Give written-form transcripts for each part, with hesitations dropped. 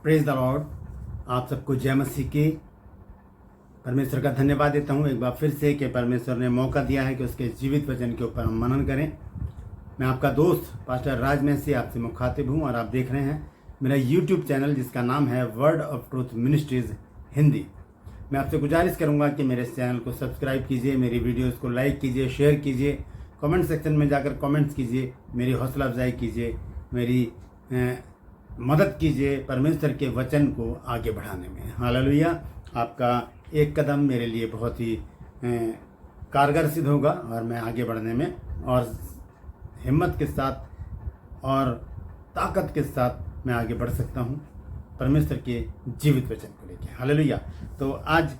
Praise the Lord. आप सबको जय मसीह की। परमेश्वर का धन्यवाद देता हूँ एक बार फिर से कि परमेश्वर ने मौका दिया है कि उसके जीवित वचन के ऊपर हम मनन करें। मैं आपका दोस्त पास्टर राज मैसी आपसे मुखातिब हूँ और आप देख रहे हैं मेरा यूट्यूब चैनल जिसका नाम है word of truth ministries Hindi. मैं आपसे गुजारिश करूँगा कि मेरे इस चैनल को सब्सक्राइब कीजिए, मेरी वीडियोज़ को लाइक कीजिए, शेयर कीजिए, कमेंट सेक्शन में जाकर कमेंट्स कीजिए, मेरी हौसला अफजाई कीजिए, मेरी मदद कीजिए परमेश्वर के वचन को आगे बढ़ाने में। हालेलुया। आपका एक कदम मेरे लिए बहुत ही कारगर सिद्ध होगा और मैं आगे बढ़ने में और हिम्मत के साथ और ताकत के साथ मैं आगे बढ़ सकता हूँ परमेश्वर के जीवित वचन को लेकर। हालेलुया। तो आज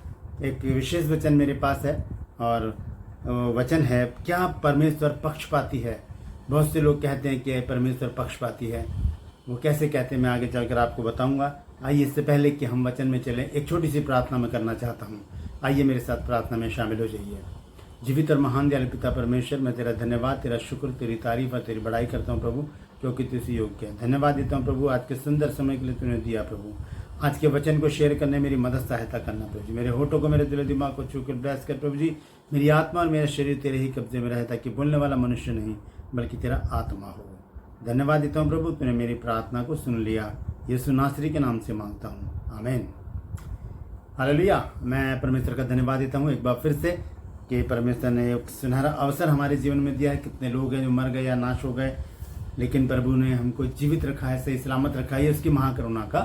एक विशेष वचन मेरे पास है और वचन है, क्या परमेश्वर पक्षपाती है। बहुत से लोग कहते हैं कि परमेश्वर पक्षपाती है। वो कैसे कहते हैं मैं आगे चलकर आपको बताऊंगा। आइए, इससे पहले कि हम वचन में चलें एक छोटी सी प्रार्थना मैं करना चाहता हूँ। आइए मेरे साथ प्रार्थना में शामिल हो जाइए। जीवित और महान दयालु पिता परमेश्वर, मैं तेरा धन्यवाद, तेरा शुक्र, तेरी तारीफ और तेरी बड़ाई करता हूँ प्रभु, क्योंकि तू इसी योग्य है। धन्यवाद देता हूँ प्रभु आज के सुंदर समय के लिए तूने दिया प्रभु। आज के वचन को शेयर करने मेरी मदद सहायता करना प्रभु जी। मेरे होठों को, मेरे दिल दिमाग को छूकर ब्लेस कर प्रभु जी। मेरी आत्मा और मेरा शरीर तेरे ही कब्जे में रहे, ताकि बोलने वाला मनुष्य नहीं बल्कि तेरा आत्मा हो। धन्यवाद देता हूँ प्रभु, तूने मेरी प्रार्थना को सुन लिया। यीशु नासरी के नाम से मांगता हूँ, आमीन। हालेलुया। मैं परमेश्वर का धन्यवाद देता हूँ एक बार फिर से कि परमेश्वर ने एक सुनहरा अवसर हमारे जीवन में दिया है। कितने लोग हैं जो मर गए या नाश हो गए, लेकिन प्रभु ने हमको जीवित रखा है, सही सलामत रखा है। उसकी महाकरुणा का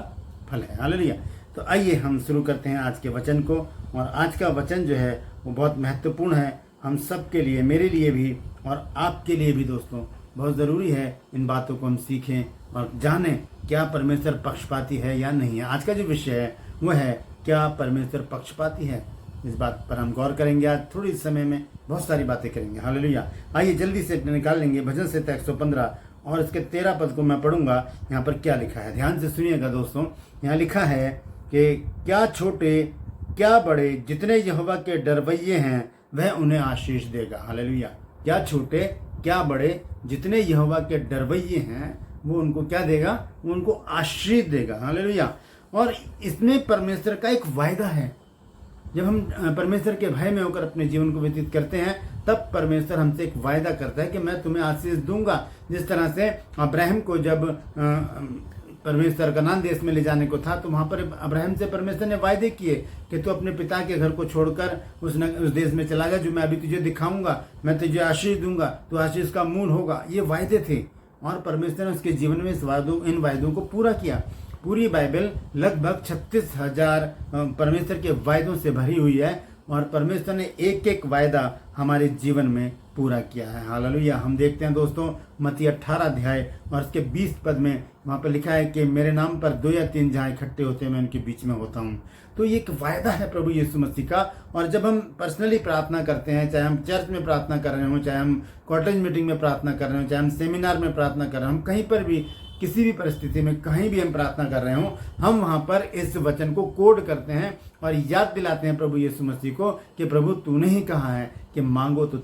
फल है। हालेलुया। तो आइए हम शुरू करते हैं आज के वचन को। और आज का वचन जो है वो बहुत महत्वपूर्ण है हम सब के लिए, मेरे लिए भी और आपके लिए भी दोस्तों। बहुत ज़रूरी है इन बातों को हम सीखें और जानें क्या परमेश्वर पक्षपाती है या नहीं है। आज का जो विषय है वो है, क्या परमेश्वर पक्षपाती है। इस बात पर हम गौर करेंगे आज थोड़ी समय में, बहुत सारी बातें करेंगे। हालेलुया। आइए जल्दी से निकाल लेंगे भजन संहिता 115 और इसके 13 पद को मैं पढ़ूंगा। यहाँ पर क्या लिखा है, ध्यान से सुनिएगा दोस्तों। यहाँ लिखा है कि क्या छोटे क्या बड़े जितने यहोवा के डरवैये हैं वह उन्हें आशीष देगा। हालेलुया। क्या छोटे क्या बड़े जितने यहोवा के डरवैये हैं वो उनको क्या देगा, वो उनको आशीष देगा। हालेलुया। और इसमें परमेश्वर का एक वायदा है। जब हम परमेश्वर के भय में होकर अपने जीवन को व्यतीत करते हैं तब परमेश्वर हमसे एक वायदा करता है कि मैं तुम्हें आशीष दूंगा। जिस तरह से अब्राहम को जब परमेश्वर कनान देश में ले जाने को था तो वहाँ पर अब्राहम से परमेश्वर ने वायदे किए कि तू अपने पिता के घर को छोड़कर उस देश में चला गया जो मैं अभी तुझे दिखाऊंगा, मैं तुझे आशीष दूंगा, तो आशीष का मूल होगा। ये वायदे थे और परमेश्वर ने उसके जीवन में इन वायदों को पूरा किया। पूरी बाइबल लगभग 36,000 परमेश्वर के वायदों से भरी हुई है और परमेश्वर ने एक एक वायदा हमारे जीवन में पूरा किया है। हालेलुया। हम देखते हैं दोस्तों मत्ती 18 अध्याय और इसके 20 पद में वहाँ पर लिखा है कि मेरे नाम पर 2 या 3 जहाँ इकट्ठे होते हैं मैं उनके बीच में होता हूँ। तो ये एक वायदा है प्रभु यीशु मसीह का। और जब हम पर्सनली प्रार्थना करते हैं, चाहे हम चर्च में प्रार्थना कर रहे हों, चाहे हम कॉलेज मीटिंग में प्रार्थना कर रहे हों, चाहे हम सेमिनार में प्रार्थना कर रहे हों, हम कहीं पर भी किसी भी परिस्थिति में कहीं भी हम प्रार्थना कर रहे हों, हम वहाँ पर इस वचन को कोड करते हैं और याद दिलाते हैं प्रभु यीशु मसीह को कि प्रभु तूने ही कहा है कि मांगो तो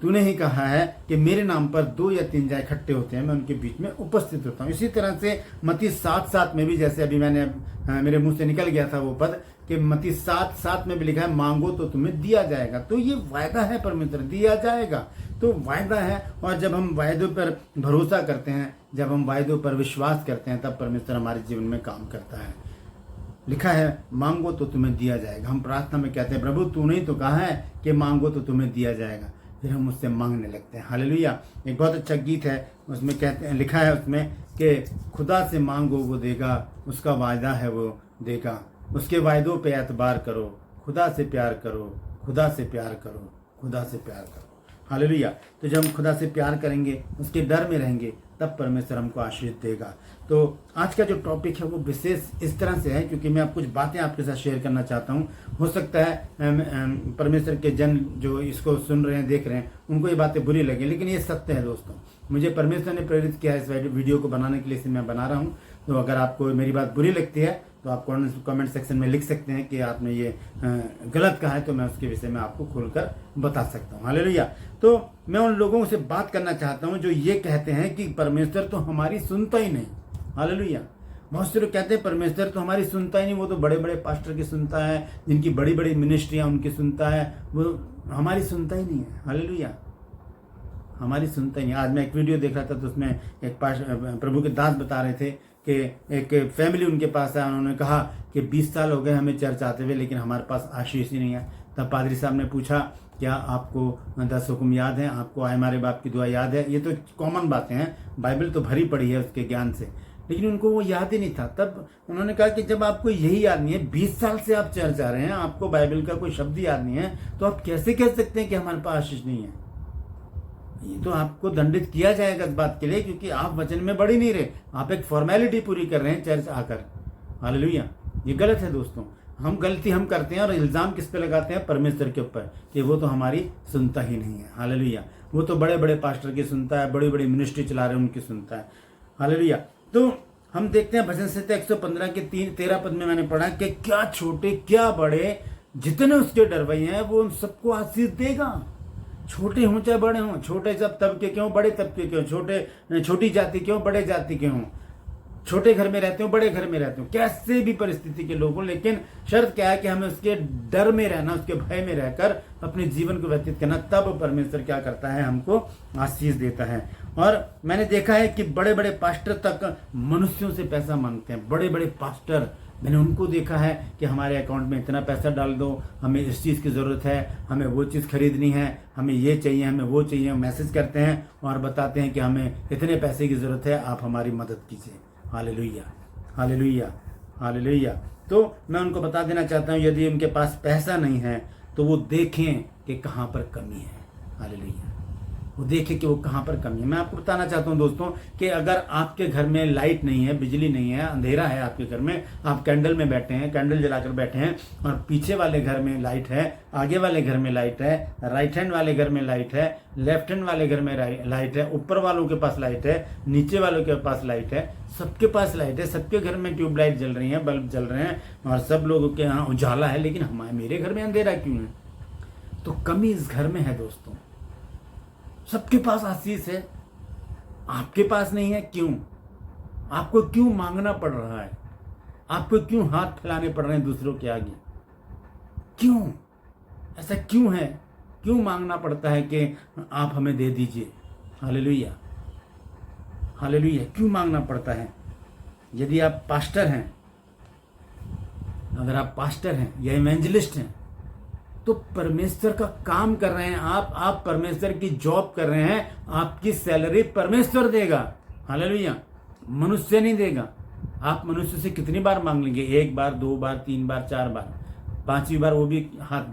तूने ही कहा है कि मेरे नाम पर 2 या 3 जहाँ इकट्ठे होते हैं मैं उनके बीच में उपस्थित होता हूँ। इसी तरह से मत्ती 7:7 में भी, जैसे अभी मेरे मुंह से निकल गया था वो पद, कि मत्ती 7:7 में भी लिखा है मांगो तो तुम्हें दिया जाएगा। तो ये वायदा है, परमेश्वर दिया जाएगा, तो वायदा है। और जब हम वायदों पर भरोसा करते हैं, जब हम वायदों पर विश्वास करते हैं, तब परमेश्वर हमारे जीवन में काम करता है। लिखा है मांगो तो तुम्हें दिया जाएगा। हम प्रार्थना में कहते हैं प्रभु तूने ही तो कहा है कि मांगो तो तुम्हें दिया जाएगा, फिर हम उससे मांगने लगते हैं। हालेलुया। एक बहुत अच्छा गीत है, उसमें कहते हैं, लिखा है उसमें कि खुदा से मांगो वो देगा, उसका वायदा है वो देगा, उसके वायदों पे एतबार करो, खुदा से प्यार करो, खुदा से प्यार करो, खुदा से प्यार करो। हालेलुया। तो जब हम खुदा से प्यार करेंगे, उसके डर में रहेंगे, तब परमेश्वर हमको आशीष देगा। तो आज का जो टॉपिक है वो विशेष इस तरह से है क्योंकि मैं कुछ बातें आपके साथ शेयर करना चाहता हूँ। हो सकता है परमेश्वर के जन जो इसको सुन रहे हैं, देख रहे हैं, उनको ये बातें बुरी लगे, लेकिन ये सत्य है दोस्तों। मुझे परमेश्वर ने प्रेरित किया है इस वीडियो को बनाने के लिए, इसे मैं बना रहा हूँ। तो अगर आपको मेरी बात बुरी लगती है तो आप कमेंट सेक्शन में लिख सकते हैं कि आपने ये गलत कहा है, तो मैं उसके विषय में आपको खुलकर बता सकता हूँ। हालेलुया। तो मैं उन लोगों से बात करना चाहता हूँ जो ये कहते हैं कि परमेश्वर तो हमारी सुनता ही नहीं। हालेलुया। बहुत से लोग कहते हैं परमेश्वर तो हमारी सुनता ही नहीं, वो तो बड़े बड़े पास्टर की सुनता है, जिनकी बड़ी बड़ी मिनिस्ट्रियाँ उनकी सुनता है, वो हमारी सुनता ही नहीं है। हालेलुया, हमारी सुनता ही नहीं। आज मैं एक वीडियो देख रहा था तो उसमें एक प्रभु के दास बता रहे थे कि एक फैमिली उनके पास आया, उन्होंने कहा कि 20 साल हो गए हमें चर्च आते हुए, लेकिन हमारे पास आशीष ही नहीं है। तब पादरी साहब ने पूछा, क्या आपको 10 हुक्म याद हैं, आपको आए हमारे बाप की दुआ याद है? ये तो कॉमन बातें हैं, बाइबल तो भरी पड़ी है उसके ज्ञान से, लेकिन उनको वो याद ही नहीं था। तब उन्होंने कहा कि जब आपको यही याद नहीं है, 20 साल से आप चर्च आ रहे हैं, आपको बाइबल का कोई शब्द याद नहीं है, तो आप कैसे कह सकते हैं कि हमारे पास आशीष नहीं है? ये तो आपको दंडित किया जाएगा इस बात के लिए, क्योंकि आप वचन में बढ़ ही नहीं रहे, आप एक फॉर्मेलिटी पूरी कर रहे हैं चर्च आकर। हालेलुया, ये गलत है दोस्तों। हम गलती हम करते हैं और इल्ज़ाम किस पे लगाते हैं? परमेश्वर के ऊपर, कि वो तो हमारी सुनता ही नहीं है। हालेलुया, वो तो बड़े बड़े पास्टर की सुनता है, बड़ी बड़ी मिनिस्ट्री चला रहे हैं उनकी सुनता है। हालेलुया। तो हम देखते हैं भजन संहिता 115 के 13 पद में मैंने पढ़ा कि क्या छोटे क्या बड़े, जितने उसके डरवैये हैं वो उन सबको आशीष देगा। छोटे हों चाहे बड़े हों, छोटे सब तबके क्यों, बड़े तबके क्यों, छोटी जाति क्यों, बड़े जाति के हों, छोटे घर में रहते हो, बड़े घर में रहते हो, कैसे भी परिस्थिति के लोग हों, लेकिन शर्त क्या है कि हमें उसके डर में रहना, उसके भय में रहकर अपने जीवन को व्यतीत करना। तब परमेश्वर क्या करता है? हमको आशीष देता है। और मैंने देखा है कि बड़े बड़े पास्टर तक मनुष्यों से पैसा मांगते हैं। बड़े बड़े पास्टर, मैंने उनको देखा है कि हमारे अकाउंट में इतना पैसा डाल दो, हमें इस चीज़ की ज़रूरत है, हमें वो चीज़ खरीदनी है, हमें ये चाहिए, हमें वो चाहिए। मैसेज करते हैं और बताते हैं कि हमें इतने पैसे की ज़रूरत है, आप हमारी मदद कीजिए। Hallelujah, hallelujah, hallelujah. तो मैं उनको बता देना चाहता हूँ, यदि उनके पास पैसा नहीं है तो वो देखें कि कहाँ पर कमी है। हालेलुया, वो देखें कि वो कहाँ पर कमी है। मैं आपको बताना चाहता हूँ दोस्तों कि अगर आपके घर में लाइट नहीं है, बिजली नहीं है, अंधेरा है आपके घर में, आप कैंडल में बैठे हैं, कैंडल जलाकर बैठे हैं, और पीछे वाले घर में लाइट है, आगे वाले घर में लाइट है, राइट हैंड वाले घर में लाइट है, लेफ्ट हैंड वाले घर में लाइट है, ऊपर वालों के पास लाइट है, नीचे वालों के पास लाइट है, सबके पास लाइट है, सबके घर में ट्यूबलाइट जल रही है, बल्ब जल रहे हैं, और सब लोगों के यहाँ उजाला है, लेकिन मेरे घर में अंधेरा क्यों है? तो कमी इस घर में है दोस्तों। सबके पास आशीष है, आपके पास नहीं है। क्यों? आपको क्यों मांगना पड़ रहा है? आपको क्यों हाथ फैलाने पड़ रहे हैं दूसरों के आगे? क्यों? ऐसा क्यों है? क्यों मांगना पड़ता है कि आप हमें दे दीजिए? Hallelujah, hallelujah. क्यों मांगना पड़ता है? यदि आप पास्टर हैं, अगर आप पास्टर हैं या इवेंजलिस्ट हैं, तो परमेश्वर का काम कर रहे हैं आप परमेश्वर की जॉब कर रहे हैं, आपकी सैलरी परमेश्वर देगा। हालेलुया, मनुष्य नहीं देगा। आप मनुष्य से कितनी बार मांग लेंगे? 1 बार, 2 बार, 3 बार, 4 बार, 5वीं बार वो भी हाथ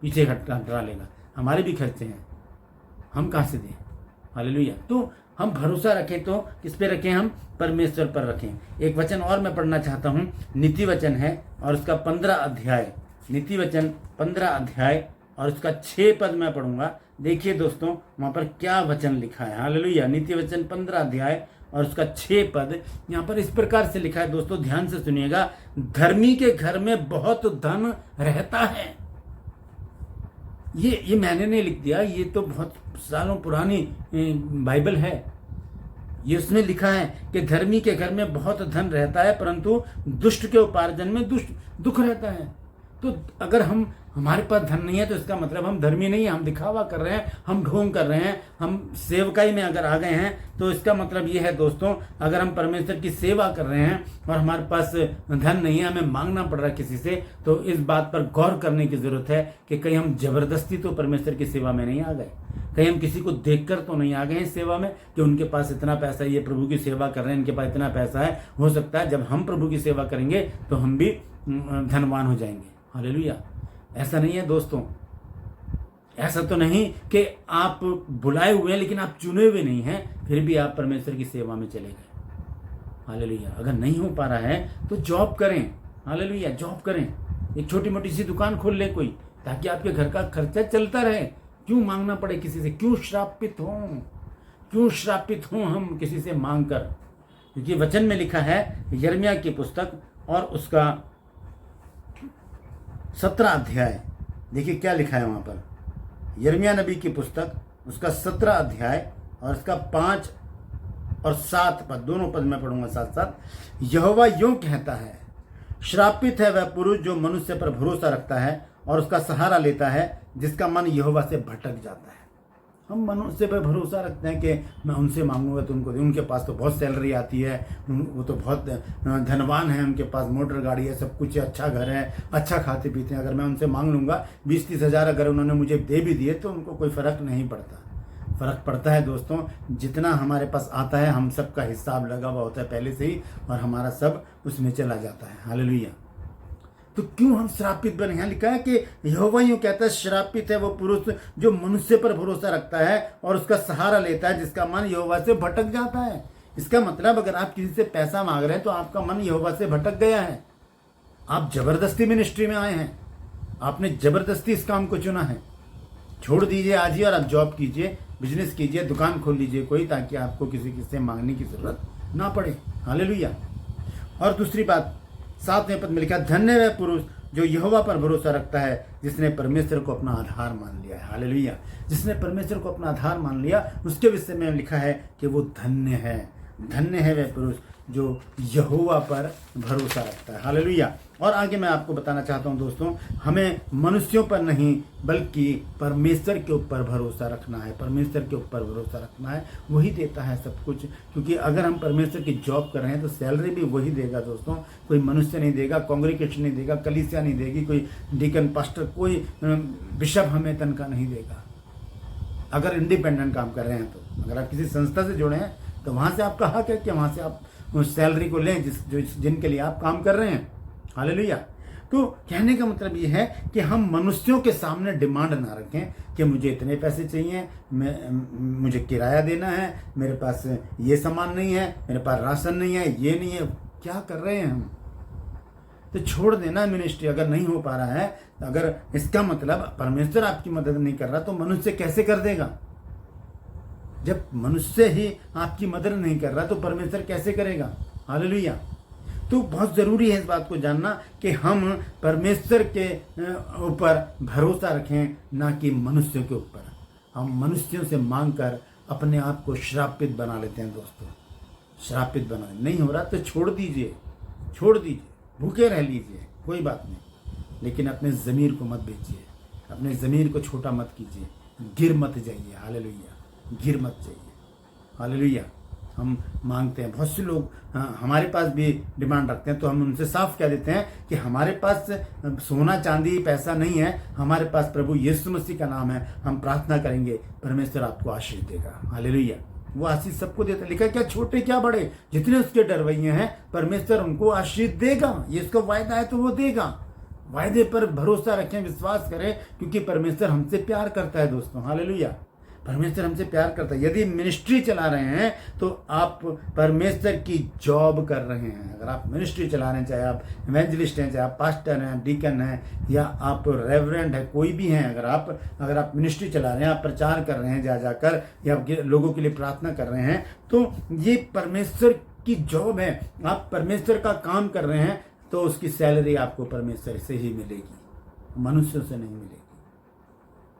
पीछे हटा लेगा। हमारे भी खर्चे हैं, हम कहाँ से दें? हालेलुया। तो हम भरोसा रखें तो किस पे रखें? हम परमेश्वर पर रखें। एक वचन और मैं पढ़ना चाहता हूँ, नीति वचन है और उसका 15 अध्याय, नीति वचन 15 अध्याय और उसका 6 पद मैं पढ़ूंगा। देखिए दोस्तों वहां पर क्या वचन लिखा है। हालेलुया। नीति वचन 15 अध्याय और उसका 6 पद यहाँ पर इस प्रकार से लिखा है। दोस्तों ध्यान से सुनिएगा, धर्मी के घर में बहुत धन रहता है। ये मैंने नहीं लिख दिया, ये तो बहुत सालों पुरानी बाइबल है। ये उसमें लिखा है कि धर्मी के घर में बहुत धन रहता है, परंतु दुष्ट के उपार्जन में दुख रहता है। तो अगर हमारे पास धन नहीं है तो इसका मतलब हम धर्मी नहीं है, हम दिखावा कर रहे हैं, हम ढोंग कर रहे हैं, हम सेवकाई में अगर आ गए हैं तो इसका मतलब ये है दोस्तों, अगर हम परमेश्वर की सेवा कर रहे हैं और हमारे पास धन नहीं है, हमें मांगना पड़ रहा है किसी से, तो इस बात पर गौर करने की जरूरत है कि कहीं हम जबरदस्ती तो परमेश्वर की सेवा में नहीं आ गए, कहीं हम किसी को देखकर तो नहीं आ गए इस सेवा में कि उनके पास इतना पैसा है, ये प्रभु की सेवा कर रहे हैं, इनके पास इतना पैसा है। हो सकता है जब हम प्रभु की सेवा करेंगे तो हम भी धनवान हो जाएंगे। हालेलुया। ऐसा नहीं है दोस्तों, ऐसा तो नहीं कि आप बुलाए हुए हैं लेकिन आप चुने हुए नहीं हैं, फिर भी आप परमेश्वर की सेवा में चले गए। हालेलुया। अगर नहीं हो पा रहा है तो जॉब करें। हालेलुया, जॉब करें, एक छोटी मोटी सी दुकान खोल लें कोई, ताकि आपके घर का खर्चा चलता रहे। क्यों मांगना पड़े किसी से? क्यों श्रापित हों हम किसी से मांग कर? क्योंकि वचन में लिखा है यिर्मयाह की पुस्तक और उसका 17 अध्याय, देखिए क्या लिखा है वहां पर। यिर्मयाह नबी की पुस्तक उसका 17 अध्याय और उसका और 7 पद, दोनों पद मैं पढ़ूंगा साथ साथ। यहोवा यूं कहता है, श्रापित है वह पुरुष जो मनुष्य पर भरोसा रखता है और उसका सहारा लेता है, जिसका मन यहोवा से भटक जाता है। हम मनुष्य पर भरोसा रखते हैं कि मैं उनसे मांगूंगा तो उनको, उनके पास तो बहुत सैलरी आती है, वो तो बहुत धनवान है, उनके पास मोटर गाड़ी है, सब कुछ है, अच्छा घर है, अच्छा खाते पीते हैं। अगर मैं उनसे मांग लूँगा 20-30 हज़ार, अगर उन्होंने मुझे दे भी दिए तो उनको कोई फ़र्क नहीं पड़ता। फ़र्क पड़ता है दोस्तों, जितना हमारे पास आता है हम सब का हिसाब लगा हुआ होता है पहले से ही, और हमारा सब उसमें चला जाता है। हालेलुया। तो क्यों हम श्रापित बने? यहाँ लिखा है कि यहोवा यूं कहता है, श्रापित है वो पुरुष जो मनुष्य पर भरोसा रखता है और उसका सहारा लेता है, जिसका मन यहोवा से भटक जाता है। इसका मतलब अगर आप किसी से पैसा मांग रहे हैं तो आपका मन यहोवा से भटक गया है। आप जबरदस्ती मिनिस्ट्री में आए हैं, आपने जबरदस्ती इस काम को चुना है। छोड़ दीजिए आज ही और आप जॉब कीजिए, बिजनेस कीजिए, दुकान खोल लीजिए कोई, ताकि आपको किसी से मांगने की जरूरत ना पड़े। हालेलुया। और दूसरी बात, 7वें पद में लिखा, धन्य वह पुरुष जो यहोवा पर भरोसा रखता है, जिसने परमेश्वर को अपना आधार मान लिया है। हालेलुया। जिसने परमेश्वर को अपना आधार मान लिया, उसके विषय में लिखा है कि वो धन्य है। धन्य है वह पुरुष जो यहोवा पर भरोसा रखता है। हालेलुया। और आगे मैं आपको बताना चाहता हूं दोस्तों, हमें मनुष्यों पर नहीं बल्कि परमेश्वर के ऊपर भरोसा रखना है। परमेश्वर के ऊपर भरोसा रखना है, वही देता है सब कुछ। क्योंकि अगर हम परमेश्वर की जॉब कर रहे हैं तो सैलरी भी वही देगा दोस्तों, कोई मनुष्य नहीं देगा, कांग्रीगेशन नहीं देगा, कलीसिया नहीं देगी, कोई डीकन पास्टर, कोई बिशप हमें तनख्वाह नहीं देगा। अगर इंडिपेंडेंट काम कर रहे हैं तो, अगर आप किसी संस्था से जुड़े हैं तो वहाँ से आपका हक है कि वहाँ से आप उस सैलरी को लें जिनके लिए आप काम कर रहे हैं। हालेलुया। तो कहने का मतलब ये है कि हम मनुष्यों के सामने डिमांड ना रखें कि मुझे इतने पैसे चाहिए, मुझे किराया देना है, मेरे पास ये सामान नहीं है, मेरे पास राशन नहीं है, ये नहीं है। क्या कर रहे हैं हम? तो छोड़ देना मिनिस्ट्री अगर नहीं हो पा रहा है। अगर इसका मतलब परमेश्वर आपकी मदद नहीं कर रहा तो मनुष्य कैसे कर देगा? जब मनुष्य ही आपकी मदद नहीं कर रहा तो परमेश्वर कैसे करेगा? हालेलुया। तो बहुत ज़रूरी है इस बात को जानना कि हम परमेश्वर के ऊपर भरोसा रखें, ना कि मनुष्यों के ऊपर। हम मनुष्यों से मांगकर अपने आप को श्रापित बना लेते हैं दोस्तों। श्रापित बना नहीं हो रहा तो छोड़ दीजिए, छोड़ दीजिए, भूखे रह लीजिए, कोई बात नहीं, लेकिन अपने ज़मीर को मत बेचिए, अपने ज़मीर को छोटा मत कीजिए, गिर मत जाइए। हालेलुया। गिर मत जाइए। हालेलुया। हम मांगते हैं, बहुत से लोग हमारे पास भी डिमांड रखते हैं तो हम उनसे साफ कह देते हैं कि हमारे पास सोना चांदी पैसा नहीं है, हमारे पास प्रभु यीशु मसीह का नाम है, हम प्रार्थना करेंगे, परमेश्वर आपको आशीष देगा। हालेलुया। वो आशीष सबको देता है। लिखा क्या छोटे क्या बड़े, जितने उसके डरवैये हैं परमेश्वर उनको आशीष देगा। ये इसका वायदा है तो वो देगा। वायदे पर भरोसा रखें, विश्वास करें, क्योंकि परमेश्वर हमसे प्यार करता है दोस्तों। हालेलुया। परमेश्वर हमसे प्यार करता है। यदि मिनिस्ट्री चला रहे हैं तो आप परमेश्वर की जॉब कर रहे हैं। अगर आप मिनिस्ट्री चला रहे हैं, चाहे आप इवेंजलिस्ट हैं, चाहे आप पास्टर हैं, डीकन हैं, या आप रेवरेंड हैं, कोई भी हैं, अगर आप मिनिस्ट्री चला रहे हैं, आप प्रचार कर रहे हैं जा जाकर, या लोगों के लिए प्रार्थना कर रहे हैं, तो ये परमेश्वर की जॉब है। आप परमेश्वर का काम कर रहे हैं तो उसकी सैलरी आपको परमेश्वर से ही मिलेगी, मनुष्यों से नहीं मिलेगी।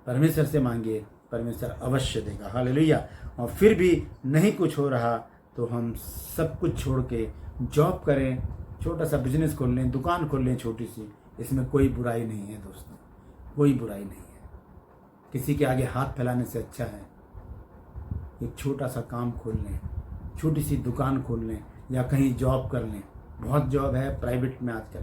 परमेश्वर से मांगिए, परमेश्वर अवश्य देगा। हालेलुया। और फिर भी नहीं कुछ हो रहा तो हम सब कुछ छोड़ के जॉब करें, छोटा सा बिजनेस खोल लें, दुकान खोल लें छोटी सी। इसमें कोई बुराई नहीं है दोस्तों, कोई बुराई नहीं है। किसी के आगे हाथ फैलाने से अच्छा है एक छोटा सा काम खोल लें, छोटी सी दुकान खोल लें, या कहीं जॉब कर लें। बहुत जॉब है प्राइवेट में आजकल,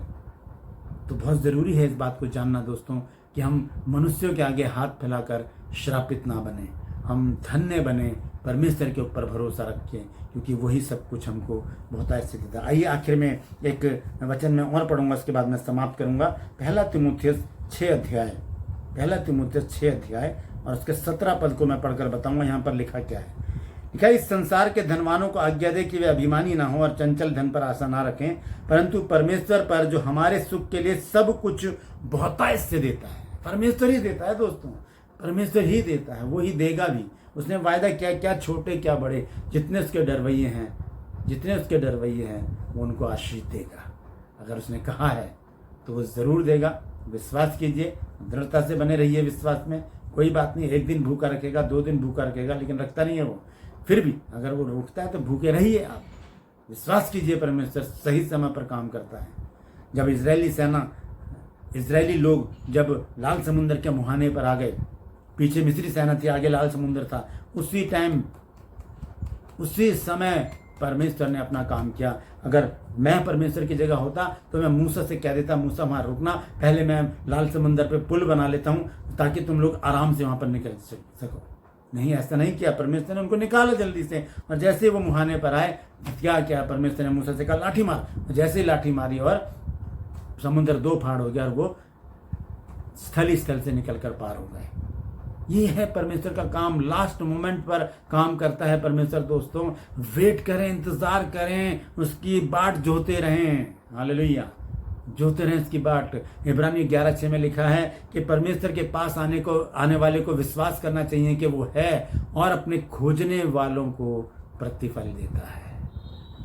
तो बहुत ज़रूरी है इस बात को जानना दोस्तों कि हम मनुष्यों के आगे हाथ फैलाकर श्रापित ना बने, हम धन्य बने, परमेश्वर के ऊपर भरोसा रखें, क्योंकि वही सब कुछ हमको बहुत ऐसे देता है। आइए आखिर में एक वचन में और पढ़ूंगा, उसके बाद मैं समाप्त करूंगा। 1 तीमुथियुस 6 अध्याय और उसके 17 पद को मैं पढ़कर बताऊंगा। यहाँ पर लिखा क्या है? लिखा, इस संसार के धनवानों को आज्ञा दे कि वे अभिमानी ना हो और चंचल धन पर आशा ना रखें, परंतु परमेश्वर पर जो हमारे सुख के लिए सब कुछ बहुतायत से देता है। परमेश्वर ही देता है दोस्तों, परमेश्वर ही देता है, वो ही देगा भी। उसने वायदा किया, क्या छोटे क्या बड़े, जितने उसके डरवैये हैं वो उनको आशीष देगा। अगर उसने कहा है तो वो ज़रूर देगा। विश्वास कीजिए, दृढ़ता से बने रहिए विश्वास में। कोई बात नहीं, एक दिन भूखा रखेगा, 2 दिन भूखा रखेगा, लेकिन रखता नहीं है वो। फिर भी अगर वो रोकता है तो भूखे रहिए आप, विश्वास कीजिए परमेश्वर सही समय पर काम करता है। जब इजरायली लोग जब लाल समुद्र के मुहाने पर आ गए, पीछे मिस्री सेना थी, आगे लाल समुद्र था, उसी समय परमेश्वर ने अपना काम किया। अगर मैं परमेश्वर की जगह होता तो मैं मूसा से कह देता, मूसा वहाँ रुकना, पहले मैं लाल समुद्र पे पुल बना लेता हूँ ताकि तुम लोग आराम से वहाँ पर निकल सको। नहीं, ऐसा नहीं किया। परमेश्वर ने उनको निकाला जल्दी से, और जैसे वो मुहाने पर आए, क्या परमेश्वर ने मूसा से कहा लाठी मार, जैसे ही लाठी मारी और समुद्र दो फाड़ हो गया और वो स्थल से निकलकर पार हो गए। ये है परमेश्वर का काम, लास्ट मोमेंट पर काम करता है परमेश्वर। दोस्तों, वेट करें, इंतजार करें, उसकी बाट जोते रहें। हालेलुया, जोते रहें उसकी बाट। इब्रानी 11:6 में लिखा है कि परमेश्वर के पास आने वाले को विश्वास करना चाहिए कि वो है और अपने खोजने वालों को प्रतिफल देता है।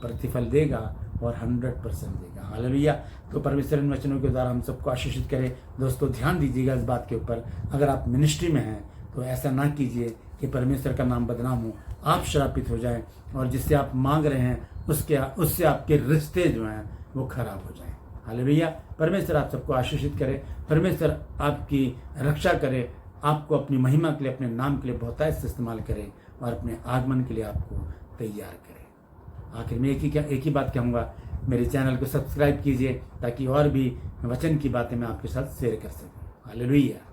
प्रतिफल देगा और 100% देगा। हालेलुया। तो परमेश्वर इन वचनों के द्वारा हम सबको आशीषित करे। दोस्तों, ध्यान दीजिएगा इस बात के ऊपर, अगर आप मिनिस्ट्री में हैं तो ऐसा ना कीजिए कि परमेश्वर का नाम बदनाम हो, आप श्रापित हो जाएं और जिससे आप मांग रहे हैं उससे आपके रिश्ते जो हैं वो खराब हो जाएं। हालेलुया। परमेश्वर आप सबको आशीषित करे, परमेश्वर आपकी रक्षा करे, आपको अपनी महिमा के लिए, अपने नाम के लिए बहुतायत से इस्तेमाल करे और अपने आगमन के लिए आपको तैयार करे। आखिर में एक ही बात कहूँगा, मेरे चैनल को सब्सक्राइब कीजिए ताकि और भी वचन की बातें मैं आपके साथ शेयर कर सकूँ। हालेलुया।